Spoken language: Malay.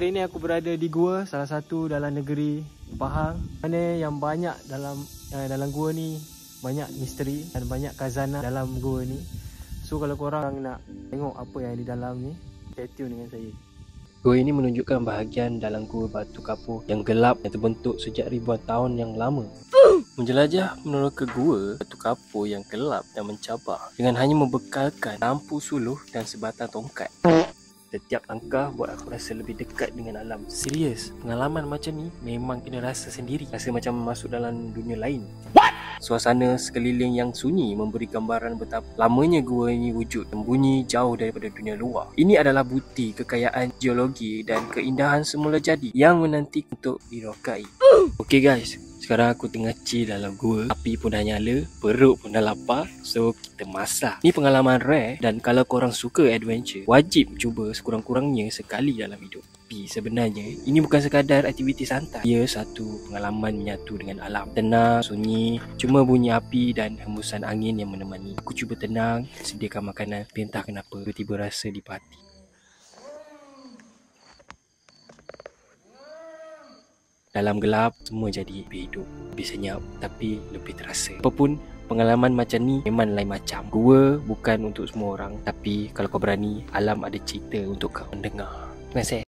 hari ni aku berada di gua, salah satu dalam negeri Pahang, mana yang banyak dalam gua ni banyak misteri dan banyak khazanah dalam gua ni. So kalau korang nak tengok apa yang di dalam ni, stay tune dengan saya. Gua ini menunjukkan bahagian dalam gua batu kapur yang gelap yang terbentuk sejak ribuan tahun yang lama. Menjelajah meneroka gua batu kapur yang gelap dan mencabar dengan hanya membekalkan lampu suluh dan sebatang tongkat. Setiap langkah buat aku rasa lebih dekat dengan alam. Serius, pengalaman macam ni memang kena rasa sendiri. Rasa macam masuk dalam dunia lain. Suasana sekeliling yang sunyi memberi gambaran betapa lamanya gua ini wujud, sembunyi jauh daripada dunia luar. Ini adalah bukti kekayaan geologi dan keindahan semula jadi yang menanti untuk dirokai. Okay guys, sekarang aku tengah chill dalam gua. Api pun dah nyala, perut pun dah lapar. So kita masak. Ni pengalaman rare dan kalau korang suka adventure, wajib cuba sekurang-kurangnya sekali dalam hidup. Tapi sebenarnya ini bukan sekadar aktiviti santai. Ia satu pengalaman menyatu dengan alam. Tenang, sunyi, cuma bunyi api dan hembusan angin yang menemani. Aku cuba tenang, sediakan makanan, tapi entah kenapa tiba-tiba rasa dipati. Dalam gelap, semua jadi lebih hidup, lebih senyap, tapi lebih terasa. Apapun, pengalaman macam ni memang lain macam. Gua bukan untuk semua orang, tapi kalau kau berani, alam ada cerita untuk kau mendengar. Terima kasih.